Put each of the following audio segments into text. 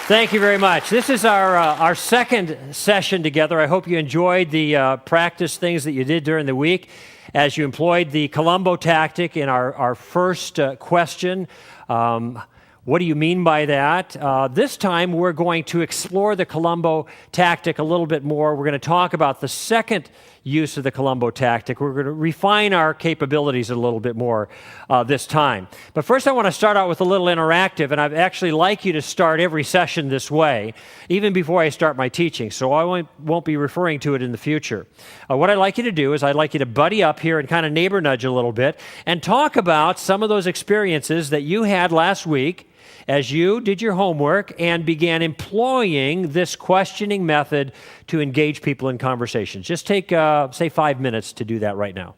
Thank you very much. This is our second session together. I hope you enjoyed the practice things that you did during the week as you employed the Columbo tactic in our first question. What do you mean by that? This time we're going to explore the Columbo tactic a little bit more. We're going to talk about the second use of the Columbo tactic. We're going to refine our capabilities a little bit more this time. But first I want to start out with a little interactive, and I'd actually like you to start every session this way, even before I start my teaching, so I won't be referring to it in the future. What I'd like you to do is I'd like you to buddy up here and kind of neighbor nudge a little bit and talk about some of those experiences that you had last week as you did your homework and began employing this questioning method to engage people in conversations. Just take, say, 5 minutes to do that right now.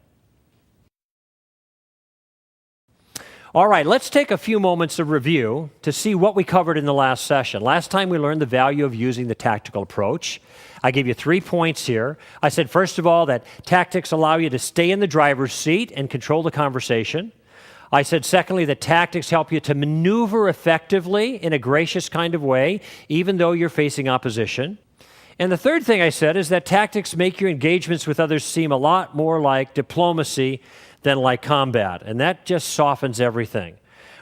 All right, let's take a few moments of review to see what we covered in the last session. Last time we learned the value of using the tactical approach. I gave you 3 points here. I said, first of all, that tactics allow you to stay in the driver's seat and control the conversation. I said, secondly, that tactics help you to maneuver effectively in a gracious kind of way, even though you're facing opposition. And the third thing I said is that tactics make your engagements with others seem a lot more like diplomacy than like combat, and that just softens everything.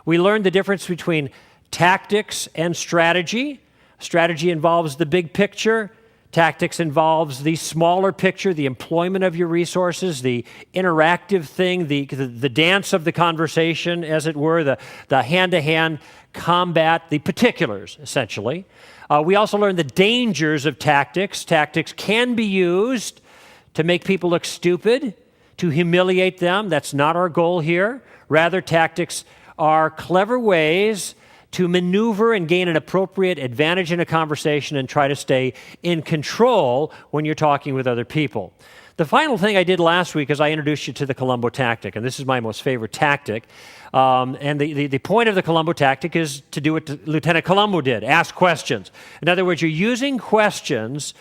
We learned the difference between tactics and strategy. Strategy involves the big picture. Tactics involves the smaller picture, the employment of your resources, the interactive thing, the dance of the conversation, as it were, the hand-to-hand combat, the particulars, essentially. We also learned the dangers of tactics. Tactics can be used to make people look stupid, to humiliate them. That's not our goal here. Rather, tactics are clever ways to maneuver and gain an appropriate advantage in a conversation and try to stay in control when you're talking with other people. The final thing I did last week is I introduced you to the Columbo tactic, and this is my most favorite tactic. And the point of the Columbo tactic is to do what Lieutenant Columbo did, ask questions. In other words, you're using questions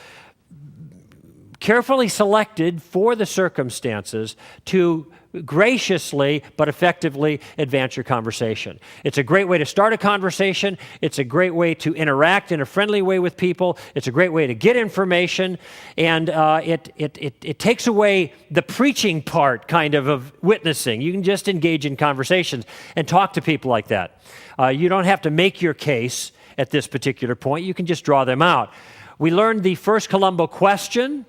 carefully selected for the circumstances to graciously but effectively advance your conversation. It's a great way to start a conversation. It's a great way to interact in a friendly way with people. It's a great way to get information, and it takes away the preaching part kind of witnessing. You can just engage in conversations and talk to people like that. You don't have to make your case at this particular point. You can just draw them out. We learned the first Columbo question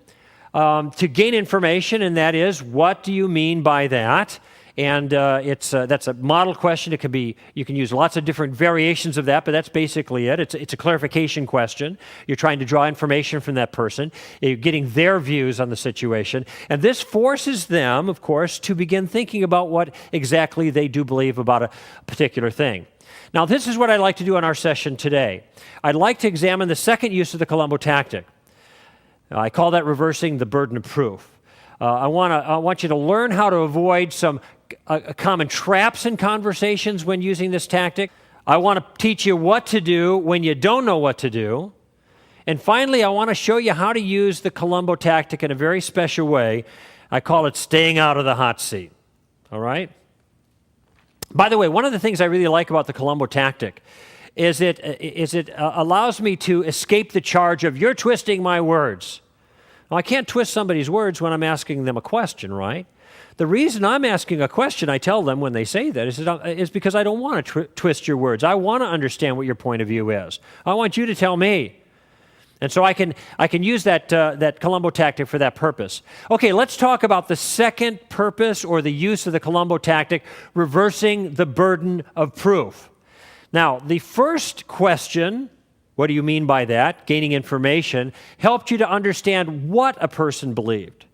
to gain information, and that is, what do you mean by that? And that's a model question. It can be, you can use lots of different variations of that, but that's basically it. It's a clarification question. You're trying to draw information from that person. You're getting their views on the situation. And this forces them, of course, to begin thinking about what exactly they do believe about a particular thing. Now, this is what I'd like to do in our session today. I'd like to examine the second use of the Columbo tactic. I call that reversing the burden of proof. I want you to learn how to avoid some common traps in conversations when using this tactic. I want to teach you what to do when you don't know what to do. And finally, I want to show you how to use the Columbo tactic in a very special way. I call it staying out of the hot seat. All right? By the way, one of the things I really like about the Columbo tactic is it allows me to escape the charge of, you're twisting my words. Well, I can't twist somebody's words when I'm asking them a question, right? The reason I'm asking a question, I tell them when they say that, is because I don't want to twist your words. I want to understand what your point of view is. I want you to tell me. And so I can use that Columbo tactic for that purpose. Okay, let's talk about the second purpose or the use of the Columbo tactic, reversing the burden of proof. Now, the first question, what do you mean by that? Gaining information, helped you to understand what a person believed.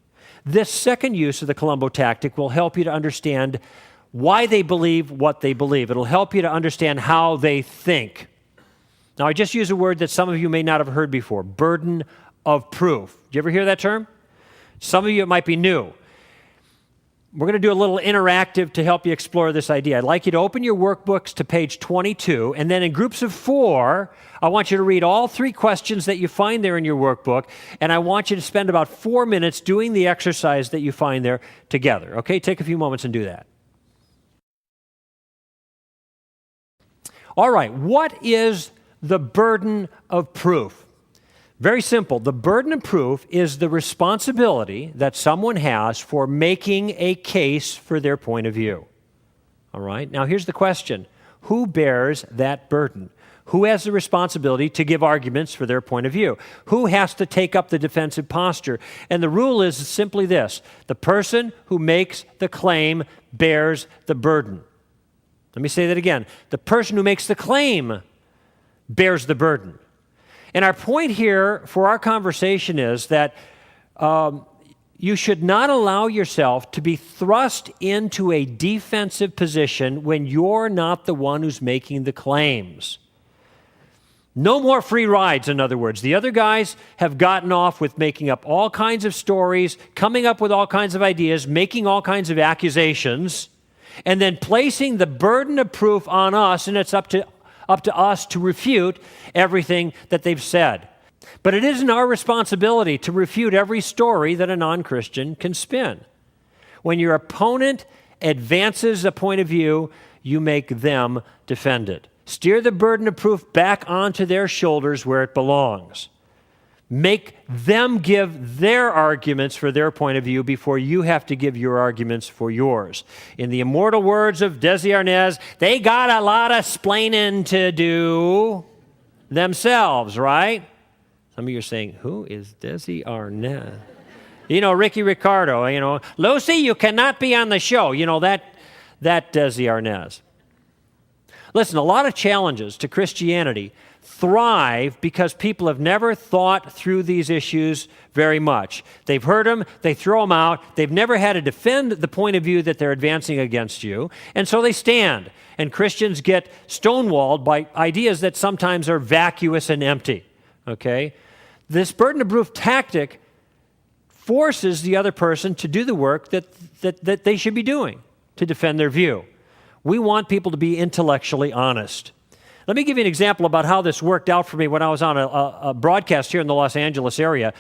This second use of the Columbo tactic will help you to understand why they believe what they believe. It'll help you to understand how they think. Now, I just used a word that some of you may not have heard before, burden of proof. Did you ever hear that term? Some of you, it might be new. We're going to do a little interactive to help you explore this idea. I'd like you to open your workbooks to page 22, and then in groups of 4, I want you to read all 3 questions that you find there in your workbook, and I want you to spend about 4 minutes doing the exercise that you find there together. Okay, take a few moments and do that. All right, what is the burden of proof? Very simple. The burden of proof is the responsibility that someone has for making a case for their point of view. All right? Now, here's the question. Who bears that burden? Who has the responsibility to give arguments for their point of view? Who has to take up the defensive posture? And the rule is simply this. The person who makes the claim bears the burden. Let me say that again. The person who makes the claim bears the burden. And our point here for our conversation is that you should not allow yourself to be thrust into a defensive position when you're not the one who's making the claims. No more free rides, in other words. The other guys have gotten off with making up all kinds of stories, coming up with all kinds of ideas, making all kinds of accusations, and then placing the burden of proof on us, and it's up to us to refute everything that they've said. But it isn't our responsibility to refute every story that a non-Christian can spin. When your opponent advances a point of view, you make them defend it. Steer the burden of proof back onto their shoulders where it belongs. Make them give their arguments for their point of view before you have to give your arguments for yours. In the immortal words of Desi Arnaz, they got a lot of splaining to do themselves, right? Some of you are saying, who is Desi Arnaz? You know, Ricky Ricardo, Lucy, you cannot be on the show. That Desi Arnaz. Listen, a lot of challenges to Christianity thrive because people have never thought through these issues very much. They've heard them, they throw them out, they've never had to defend the point of view that they're advancing against you, and so they stand. And Christians get stonewalled by ideas that sometimes are vacuous and empty, okay? This burden of proof tactic forces the other person to do the work that they should be doing to defend their view. We want people to be intellectually honest. Let me give you an example about how this worked out for me when I was on a broadcast here in the Los Angeles area.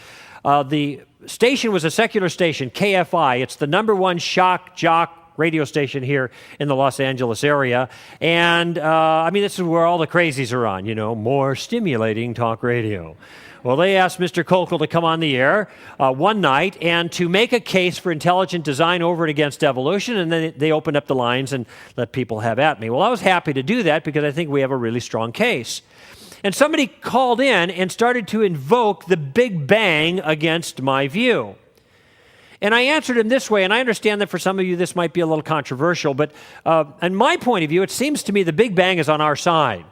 The station was a secular station, KFI. It's the number one shock jock radio station here in the Los Angeles area. And, this is where all the crazies are on, more stimulating talk radio. Well, they asked Mr. Kokel to come on the air one night and to make a case for intelligent design over and against evolution, and then they opened up the lines and let people have at me. Well, I was happy to do that because I think we have a really strong case. And somebody called in and started to invoke the Big Bang against my view. And I answered him this way, and I understand that for some of you this might be a little controversial, but in my point of view, it seems to me the Big Bang is on our side.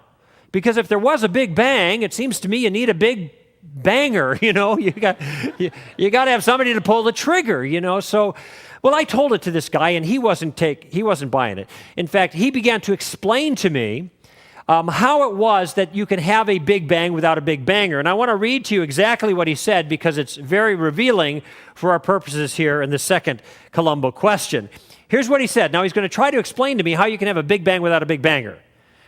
Because if there was a Big Bang, it seems to me you need a big banger, you got to have somebody to pull the trigger, So, well, I told it to this guy, and he wasn't buying it. In fact, he began to explain to me how it was that you can have a Big Bang without a Big Banger. And I want to read to you exactly what he said because it's very revealing for our purposes here in the second Columbo question. Here's what he said. Now, he's going to try to explain to me how you can have a Big Bang without a Big Banger,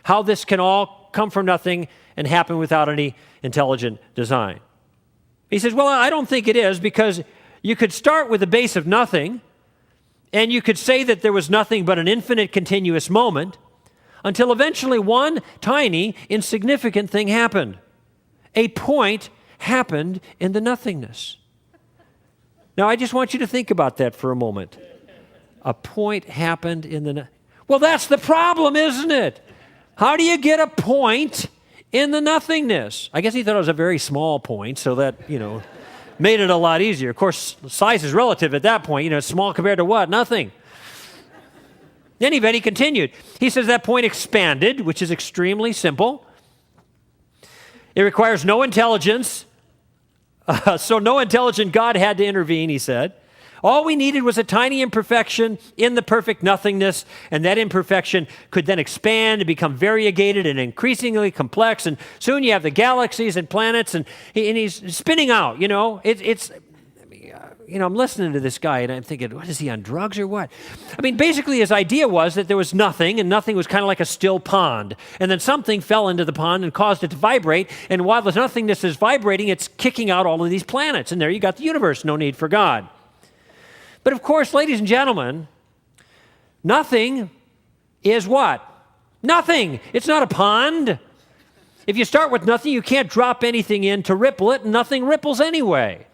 how this can all come from nothing and happen without any intelligent design. He says, well, I don't think it is because you could start with a base of nothing and you could say that there was nothing but an infinite continuous moment until eventually one tiny insignificant thing happened. A point happened in the nothingness. Now, I just want you to think about that for a moment. A point happened in the... Well, that's the problem, isn't it? How do you get a point in the nothingness? I guess he thought it was a very small point, so that, made it a lot easier. Of course, size is relative at that point. Small compared to what? Nothing. Anyway, he continued. He says that point expanded, which is extremely simple. It requires no intelligence. So no intelligent God had to intervene, he said. All we needed was a tiny imperfection in the perfect nothingness, and that imperfection could then expand and become variegated and increasingly complex, and soon you have the galaxies and planets, and he's spinning out, I'm listening to this guy, and I'm thinking, what, is he on drugs or what? Basically his idea was that there was nothing, and nothing was kind of like a still pond, and then something fell into the pond and caused it to vibrate, and while the nothingness is vibrating, it's kicking out all of these planets, and there you got the universe, no need for God. But of course, ladies and gentlemen, nothing is what? Nothing. It's not a pond. If you start with nothing, you can't drop anything in to ripple it, and nothing ripples anyway.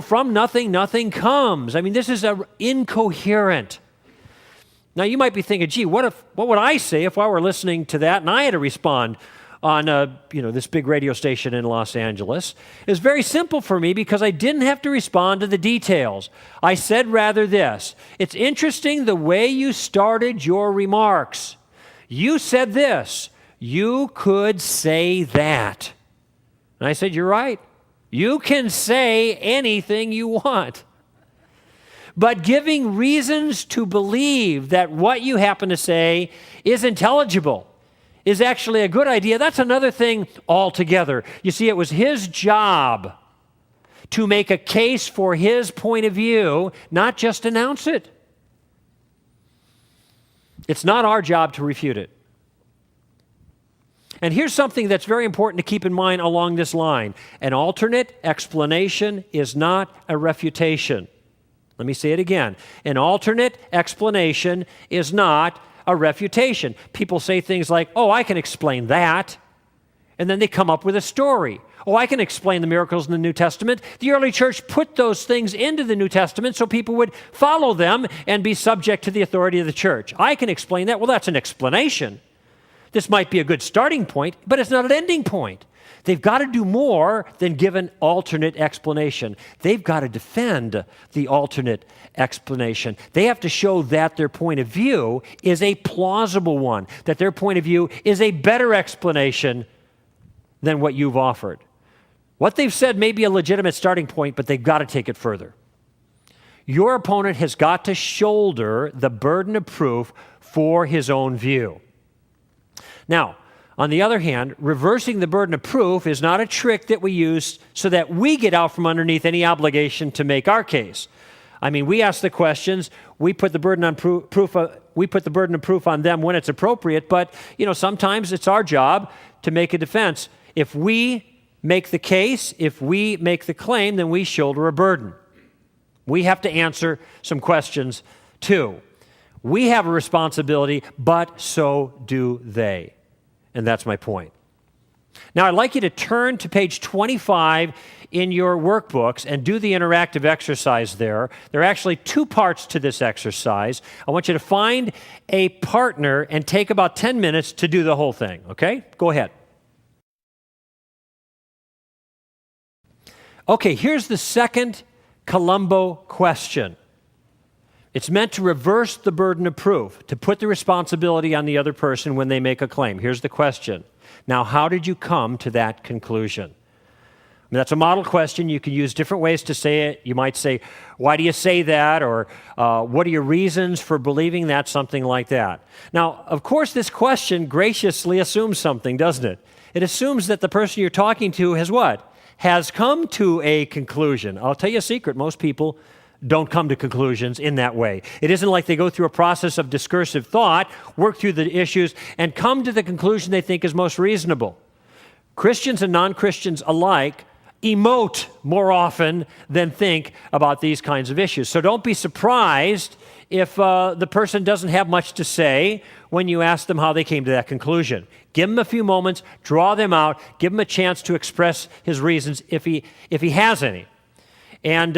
From nothing, nothing comes. I mean, this is incoherent. Now, you might be thinking, gee, what would I say if I were listening to that and I had to respond on this big radio station in Los Angeles? It's very simple for me because I didn't have to respond to the details. I said rather this: it's interesting the way you started your remarks. You said this. You could say that. And I said, you're right. You can say anything you want. But giving reasons to believe that what you happen to say is intelligible is actually a good idea. That's another thing altogether. You see, it was his job to make a case for his point of view, not just announce it. It's not our job to refute it. And here's something that's very important to keep in mind along this line. An alternate explanation is not a refutation. Let me say it again. An alternate explanation is not a refutation. People say things like, oh, I can explain that. And then they come up with a story. Oh, I can explain the miracles in the New Testament. The early church put those things into the New Testament so people would follow them and be subject to the authority of the church. I can explain that. Well, that's an explanation. This might be a good starting point, but it's not an ending point. They've got to do more than give an alternate explanation. They've got to defend the alternate explanation. They have to show that their point of view is a plausible one, that their point of view is a better explanation than what you've offered. What they've said may be a legitimate starting point, but they've got to take it further. Your opponent has got to shoulder the burden of proof for his own view. Now, on the other hand, reversing the burden of proof is not a trick that we use so that we get out from underneath any obligation to make our case. I mean, we ask the questions, we put the burden on we put the burden of proof on them when it's appropriate, but sometimes it's our job to make a defense. If we make the case, if we make the claim, then we shoulder a burden. We have to answer some questions too. We have a responsibility, but so do they. And that's my point. Now, I'd like you to turn to page 25 in your workbooks and do the interactive exercise there. There are actually two parts to this exercise. I want you to find a partner and take about 10 minutes to do the whole thing, okay? Go ahead. Okay, here's the second Columbo question. It's meant to reverse the burden of proof, to put the responsibility on the other person when they make a claim. Here's the question. Now, how did you come to that conclusion? I mean, that's a model question. You can use different ways to say it. You might say, why do you say that? Or what are your reasons for believing that? Something like that. Now, of course, this question graciously assumes something, doesn't it? It assumes that the person you're talking to has what? Has come to a conclusion. I'll tell you a secret. Most people don't come to conclusions in that way. It isn't like they go through a process of discursive thought, work through the issues, and come to the conclusion they think is most reasonable. Christians and non-Christians alike emote more often than think about these kinds of issues. So don't be surprised if the person doesn't have much to say when you ask them how they came to that conclusion. Give them a few moments, draw them out, give them a chance to express his reasons if he has any. And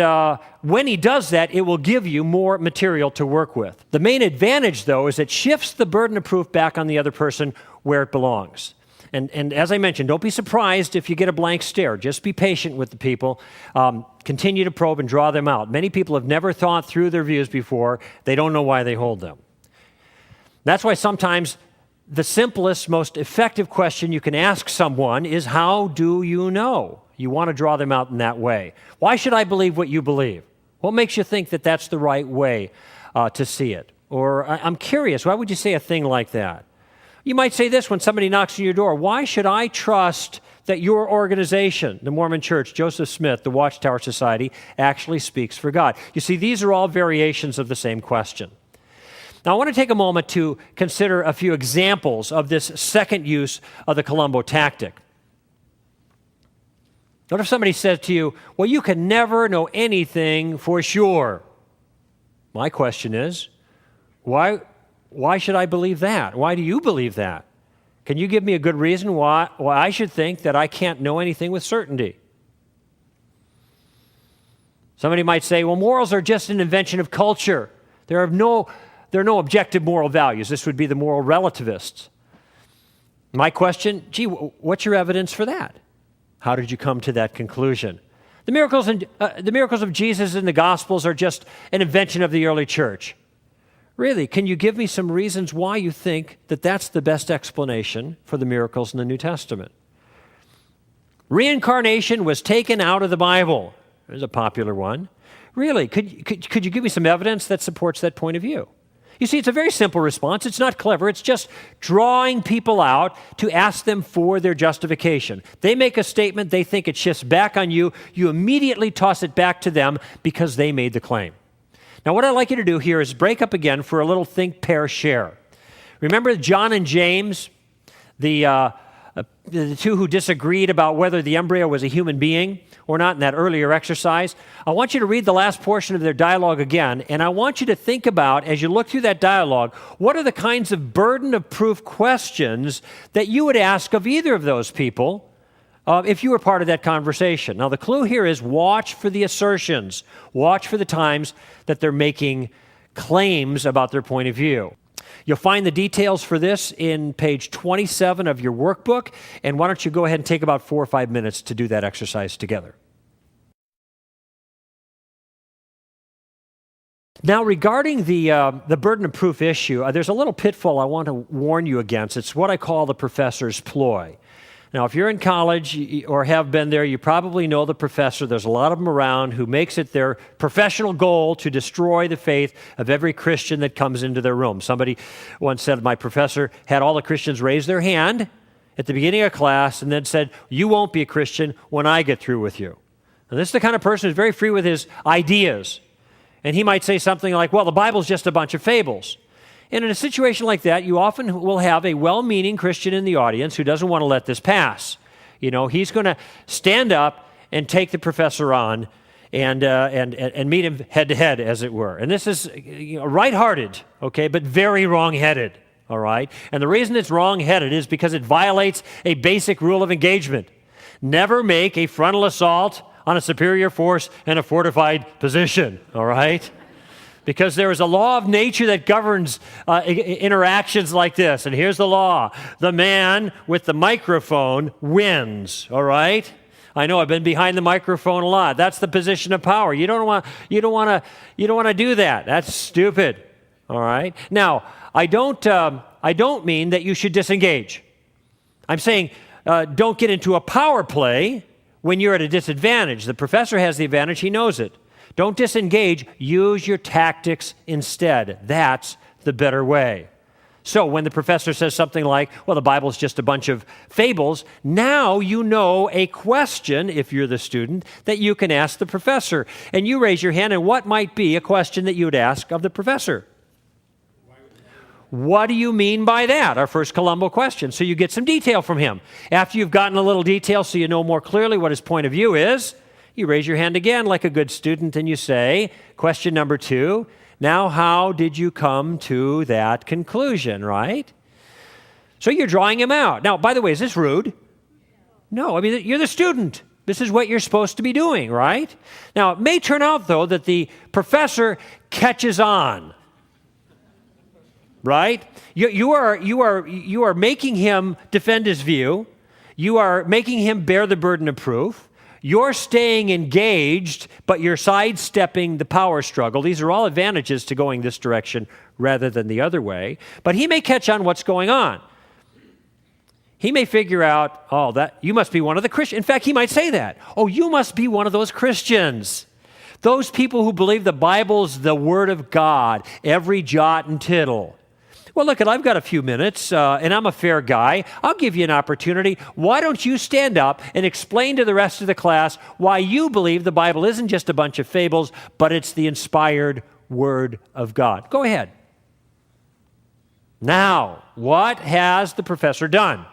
when he does that, it will give you more material to work with. The main advantage, though, is it shifts the burden of proof back on the other person where it belongs. And as I mentioned, don't be surprised if you get a blank stare. Just be patient with the people. Continue to probe and draw them out. Many people have never thought through their views before. They don't know why they hold them. That's why sometimes the simplest, most effective question you can ask someone is, how do you know? You want to draw them out in that way. Why should I believe what you believe? What makes you think that that's the right way to see it? Or, I'm curious, why would you say a thing like that? You might say this when somebody knocks on your door. Why should I trust that your organization, the Mormon Church, Joseph Smith, the Watchtower Society, actually speaks for God? You see, these are all variations of the same question. Now, I want to take a moment to consider a few examples of this second use of the Columbo tactic. What if somebody says to you, well, you can never know anything for sure? My question is, why should I believe that? Why do you believe that? Can you give me a good reason why I should think that I can't know anything with certainty? Somebody might say, well, morals are just an invention of culture. There are no objective moral values. This would be the moral relativists. My question, what's your evidence for that? How did you come to that conclusion? The miracles of Jesus in the Gospels are just an invention of the early church. Really, can you give me some reasons why you think that that's the best explanation for the miracles in the New Testament? Reincarnation was taken out of the Bible. There's a popular one. Really, could you give me some evidence that supports that point of view? You see, it's a very simple response. It's not clever. It's just drawing people out to ask them for their justification. They make a statement. They think it shifts back on you. You immediately toss it back to them because they made the claim. Now, what I'd like you to do here is break up again for a little think, pair, share. Remember John and James, the two who disagreed about whether the embryo was a human being or not in that earlier exercise? I want you to read the last portion of their dialogue again, and I want you to think about, as you look through that dialogue, what are the kinds of burden of proof questions that you would ask of either of those people if you were part of that conversation. Now, the clue here is watch for the assertions. Watch for the times that they're making claims about their point of view. You'll find the details for this in page 27 of your workbook, and why don't you go ahead and take about 4 or 5 minutes to do that exercise together. Now, regarding the burden of proof issue, there's a little pitfall I want to warn you against. It's what I call the professor's ploy. Now, if you're in college or have been there, you probably know the professor. There's a lot of them around who makes it their professional goal to destroy the faith of every Christian that comes into their room. Somebody once said, my professor had all the Christians raise their hand at the beginning of class and then said, you won't be a Christian when I get through with you. And this is the kind of person who's very free with his ideas. And he might say something like, well, the Bible's just a bunch of fables. And in a situation like that, you often will have a well-meaning Christian in the audience who doesn't want to let this pass. You know, he's going to stand up and take the professor on and meet him head-to-head, as it were. And this is right-hearted, okay, but very wrong-headed, all right? And the reason it's wrong-headed is because it violates a basic rule of engagement. Never make a frontal assault on a superior force in a fortified position, all right? Because there is a law of nature that governs interactions like this. And here's the law. The man with the microphone wins, all right? I know I've been behind the microphone a lot. That's the position of power. You don't want to do that. That's stupid, all right? Now, I don't mean that you should disengage. I'm saying don't get into a power play when you're at a disadvantage. The professor has the advantage. He knows it. Don't disengage. Use your tactics instead. That's the better way. So when the professor says something like, well, the Bible's just a bunch of fables, now you know a question, if you're the student, that you can ask the professor. And you raise your hand, and what might be a question that you would ask of the professor? What do you mean by that? Our first Columbo question. So you get some detail from him. After you've gotten a little detail so you know more clearly what his point of view is, you raise your hand again like a good student and you say, question number 2, now how did you come to that conclusion, right? So you're drawing him out. Now, by the way, is this rude? No, I mean, you're the student. This is what you're supposed to be doing, right? Now, it may turn out, though, that the professor catches on, right? You are making him defend his view. You are making him bear the burden of proof. You're staying engaged, but you're sidestepping the power struggle. These are all advantages to going this direction rather than the other way. But he may catch on what's going on. He may figure out, oh, that you must be one of the Christians. In fact, he might say that. Oh, you must be one of those Christians. Those people who believe the Bible's the Word of God, every jot and tittle. Well, look, I've got a few minutes, and I'm a fair guy. I'll give you an opportunity. Why don't you stand up and explain to the rest of the class why you believe the Bible isn't just a bunch of fables, but it's the inspired Word of God? Go ahead. Now, what has the professor done?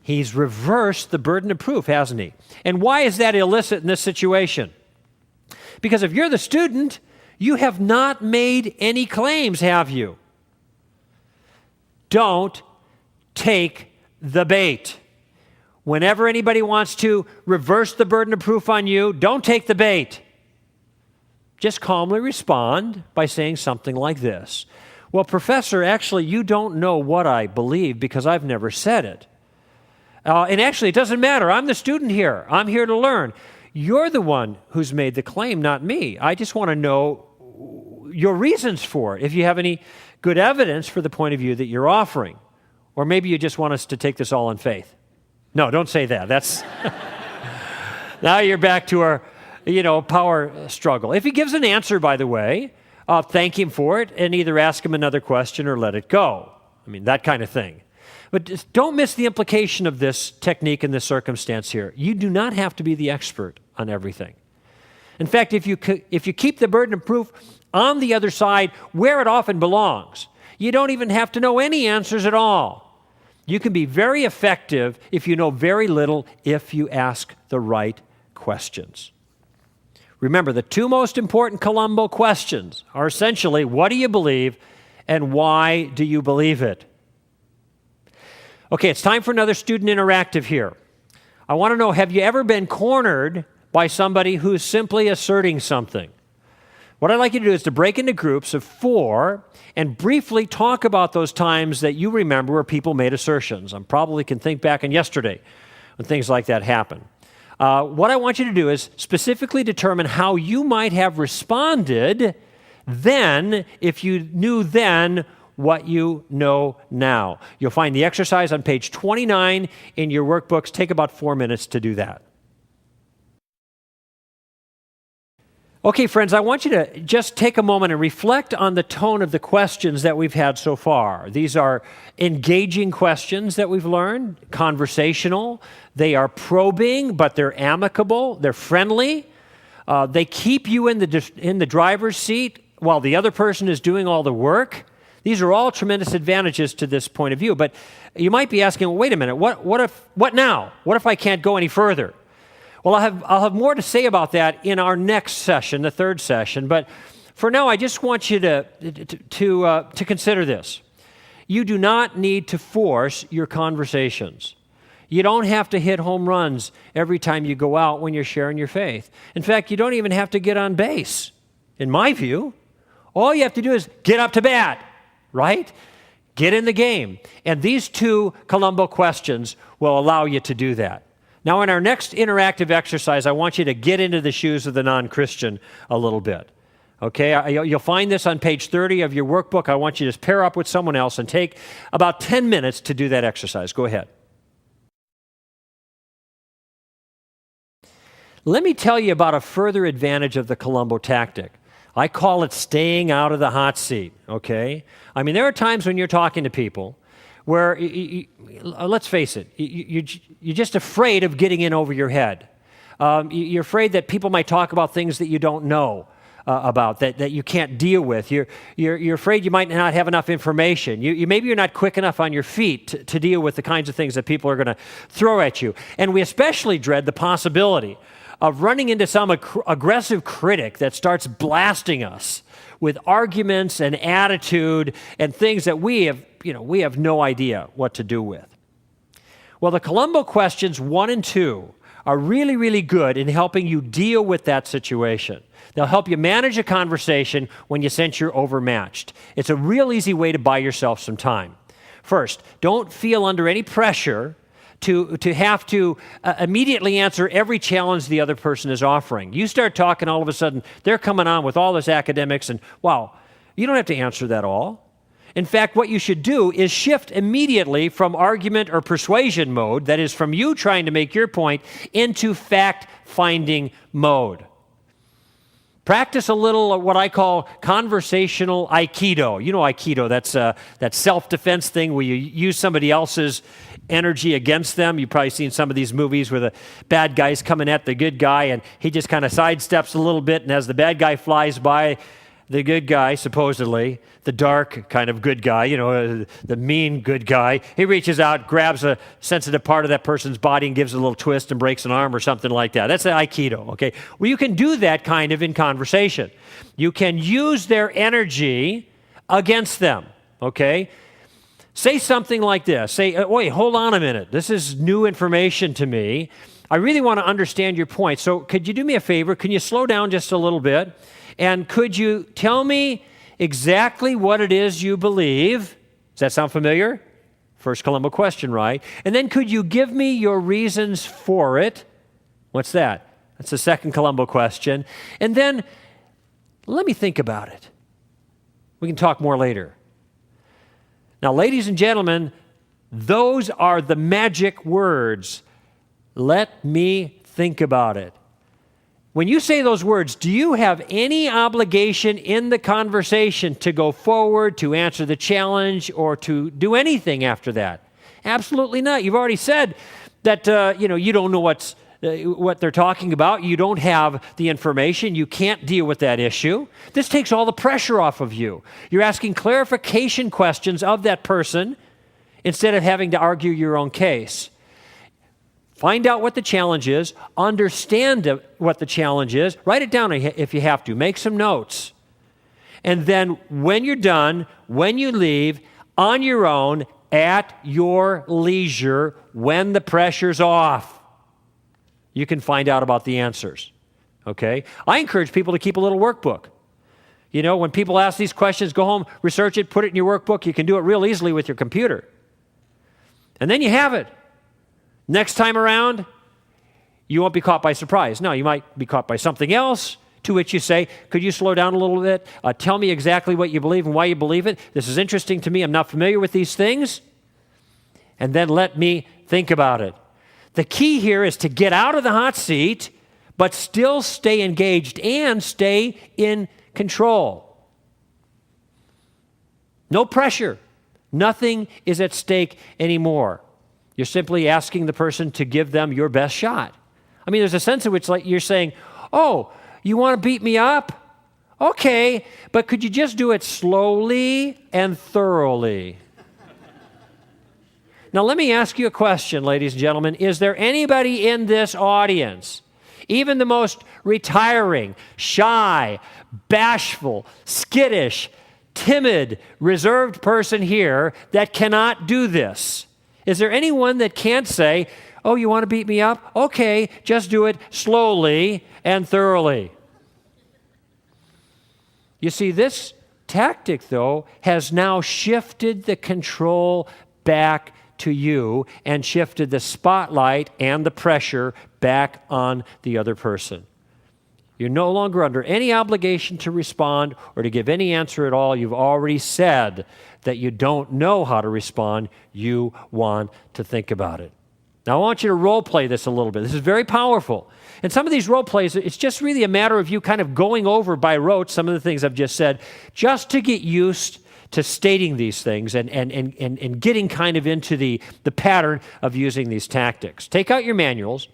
He's reversed the burden of proof, hasn't he? And why is that illicit in this situation? Because if you're the student, you have not made any claims, have you? Don't take the bait. Whenever anybody wants to reverse the burden of proof on you, don't take the bait. Just calmly respond by saying something like this. Well, Professor, actually, you don't know what I believe because I've never said it. And actually, it doesn't matter. I'm the student here. I'm here to learn. You're the one who's made the claim, not me. I just want to know your reasons for it, if you have any good evidence for the point of view that you're offering. Or maybe you just want us to take this all in faith. No, don't say that. That's now you're back to our, power struggle. If he gives an answer, by the way, thank him for it and either ask him another question or let it go. I mean, that kind of thing. But just don't miss the implication of this technique in this circumstance here. You do not have to be the expert on everything. In fact, if you keep the burden of proof on the other side where it often belongs, you don't even have to know any answers at all. You can be very effective if you know very little if you ask the right questions. Remember, the two most important Columbo questions are essentially, what do you believe and why do you believe it? Okay, it's time for another student interactive here. I want to know, have you ever been cornered by somebody who's simply asserting something? What I'd like you to do is to break into groups of 4 and briefly talk about those times that you remember where people made assertions. I probably can think back on yesterday when things like that happen. What I want you to do is specifically determine how you might have responded then if you knew then what you know now. You'll find the exercise on page 29 in your workbooks. Take about 4 minutes to do that. Okay, friends, I want you to just take a moment and reflect on the tone of the questions that we've had so far. These are engaging questions that we've learned, conversational. They are probing, but they're amicable. They're friendly. They keep you in the driver's seat while the other person is doing all the work. These are all tremendous advantages to this point of view. But you might be asking, well, wait a minute, what now? What if I can't go any further? Well, I'll have more to say about that in our next session, the third session. But for now, I just want you to consider this. You do not need to force your conversations. You don't have to hit home runs every time you go out when you're sharing your faith. In fact, you don't even have to get on base, in my view. All you have to do is get up to bat, right? Get in the game. And these 2 Columbo questions will allow you to do that. Now, in our next interactive exercise, I want you to get into the shoes of the non-Christian a little bit. Okay, you'll find this on page 30 of your workbook. I want you to pair up with someone else and take about 10 minutes to do that exercise. Go ahead. Let me tell you about a further advantage of the Columbo tactic. I call it staying out of the hot seat, okay? I mean, there are times when you're talking to people where, let's face it, you're just afraid of getting in over your head. You're afraid that people might talk about things that you don't know about, that you can't deal with. You're afraid you might not have enough information. Maybe you're not quick enough on your feet to deal with the kinds of things that people are going to throw at you. And we especially dread the possibility of running into some aggressive critic that starts blasting us with arguments and attitude and things that we have no idea what to do with. Well, the Columbo questions 1 and 2 are really, really good in helping you deal with that situation. They'll help you manage a conversation when you sense you're overmatched. It's a real easy way to buy yourself some time. First, don't feel under any pressure to have to immediately answer every challenge the other person is offering. You start talking, all of a sudden, they're coming on with all this academics, and wow, you don't have to answer that all. In fact, what you should do is shift immediately from argument or persuasion mode, that is from you trying to make your point, into fact-finding mode. Practice a little what I call conversational Aikido. You know Aikido, that's that self-defense thing where you use somebody else's energy against them. You've probably seen some of these movies where the bad guy's coming at the good guy and he just kind of sidesteps a little bit, and as the bad guy flies by, the good guy, supposedly, the dark kind of good guy, the mean good guy, he reaches out, grabs a sensitive part of that person's body and gives it a little twist and breaks an arm or something like that. That's the Aikido, okay? Well, you can do that kind of in conversation. You can use their energy against them, okay? Say something like this. Say, wait, hold on a minute. This is new information to me. I really want to understand your point. So could you do me a favor? Can you slow down just a little bit? And could you tell me exactly what it is you believe? Does that sound familiar? First Columbo question, right? And then could you give me your reasons for it? What's that? That's the second Columbo question. And then let me think about it. We can talk more later. Now, ladies and gentlemen, those are the magic words. Let me think about it. When you say those words, do you have any obligation in the conversation to go forward, to answer the challenge, or to do anything after that? Absolutely not. You've already said that you don't know what they're talking about. You don't have the information. You can't deal with that issue. This takes all the pressure off of you. You're asking clarification questions of that person instead of having to argue your own case. Find out what the challenge is, understand what the challenge is, write it down if you have to, make some notes. And then when you're done, when you leave, on your own, at your leisure, when the pressure's off, you can find out about the answers, okay? I encourage people to keep a little workbook. You know, when people ask these questions, go home, research it, put it in your workbook. You can do it real easily with your computer. And then you have it. Next time around, you won't be caught by surprise. No, you might be caught by something else, to which you say, could you slow down a little bit? Tell me exactly what you believe and why you believe it. This is interesting to me. I'm not familiar with these things. And then let me think about it. The key here is to get out of the hot seat, but still stay engaged and stay in control. No pressure. Nothing is at stake anymore. You're simply asking the person to give them your best shot. I mean, there's a sense in which like you're saying, oh, you want to beat me up? Okay, but could you just do it slowly and thoroughly? Now, let me ask you a question, ladies and gentlemen. Is there anybody in this audience, even the most retiring, shy, bashful, skittish, timid, reserved person here that cannot do this? Is there anyone that can't say, oh, you want to beat me up? Okay, just do it slowly and thoroughly. You see, this tactic, though, has now shifted the control back to you and shifted the spotlight and the pressure back on the other person. You're no longer under any obligation to respond or to give any answer at all. You've already said that you don't know how to respond. You want to think about it. Now, I want you to role play this a little bit. This is very powerful. And some of these role plays, it's just really a matter of you kind of going over by rote some of the things I've just said, just to get used to stating these things and getting kind of into the pattern of using these tactics. Take out your manuals.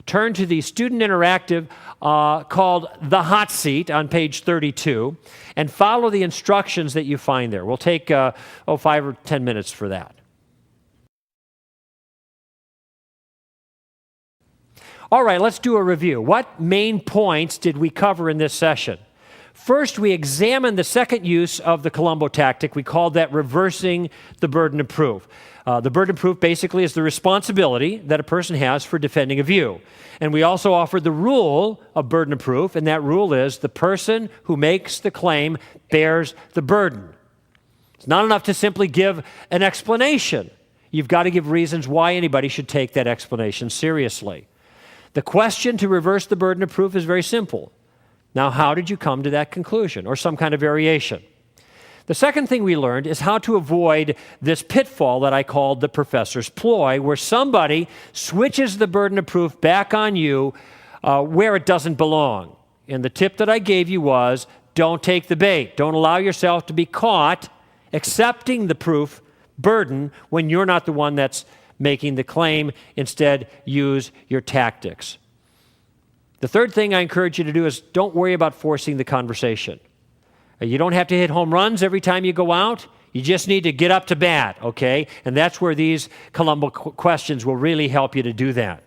Turn to the student interactive called The Hot Seat on page 32 and follow the instructions that you find there. We'll take 5 or 10 minutes for that. All right, let's do a review. What main points did we cover in this session? First, we examined the second use of the Columbo tactic. We called that reversing the burden of proof. The burden of proof basically is the responsibility that a person has for defending a view. And we also offered the rule of burden of proof, and that rule is the person who makes the claim bears the burden. It's not enough to simply give an explanation. You've got to give reasons why anybody should take that explanation seriously. The question to reverse the burden of proof is very simple. Now, how did you come to that conclusion, or some kind of variation? The second thing we learned is how to avoid this pitfall that I called the professor's ploy, where somebody switches the burden of proof back on you where it doesn't belong. And the tip that I gave you was, don't take the bait. Don't allow yourself to be caught accepting the proof burden when you're not the one that's making the claim. Instead, use your tactics. The third thing I encourage you to do is don't worry about forcing the conversation. You don't have to hit home runs every time you go out. You just need to get up to bat, okay? And that's where these Columbo questions will really help you to do that.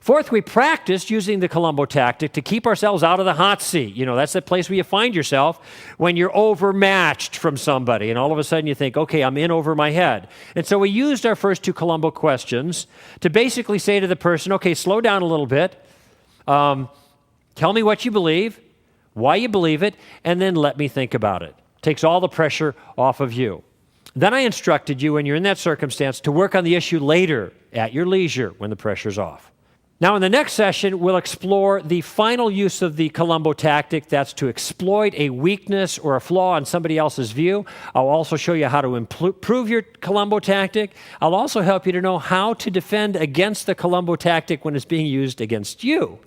Fourth, we practice using the Columbo tactic to keep ourselves out of the hot seat. That's the place where you find yourself when you're overmatched from somebody, and all of a sudden you think, okay, I'm in over my head. And so we used our first 2 Columbo questions to basically say to the person, okay, slow down a little bit. Tell me what you believe, why you believe it, and then let me think about it. Takes all the pressure off of you. Then I instructed you, when you're in that circumstance, to work on the issue later at your leisure when the pressure's off. Now, in the next session, we'll explore the final use of the Columbo tactic. That's to exploit a weakness or a flaw in somebody else's view. I'll also show you how to improve your Columbo tactic. I'll also help you to know how to defend against the Columbo tactic when it's being used against you.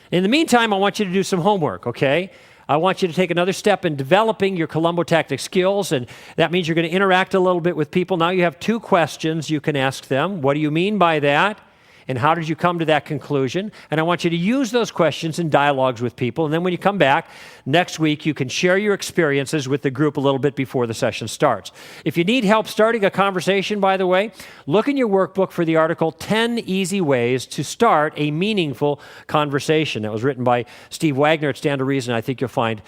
In the meantime, I want you to do some homework, okay? I want you to take another step in developing your Columbo tactic skills, and that means you're going to interact a little bit with people. Now you have 2 questions you can ask them. What do you mean by that? And how did you come to that conclusion? And I want you to use those questions in dialogues with people. And then when you come back next week, you can share your experiences with the group a little bit before the session starts. If you need help starting a conversation, by the way, look in your workbook for the article, 10 Easy Ways to Start a Meaningful Conversation. That was written by Steve Wagner at Stand to Reason. I think you'll find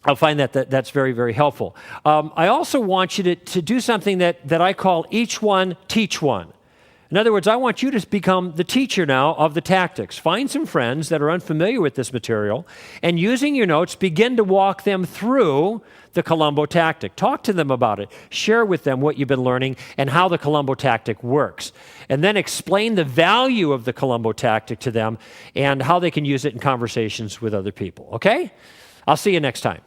that's very, very helpful. I also want you to do something that I call each one, teach one. In other words, I want you to become the teacher now of the tactics. Find some friends that are unfamiliar with this material, and using your notes, begin to walk them through the Columbo tactic. Talk to them about it. Share with them what you've been learning and how the Columbo tactic works. And then explain the value of the Columbo tactic to them and how they can use it in conversations with other people. Okay? I'll see you next time.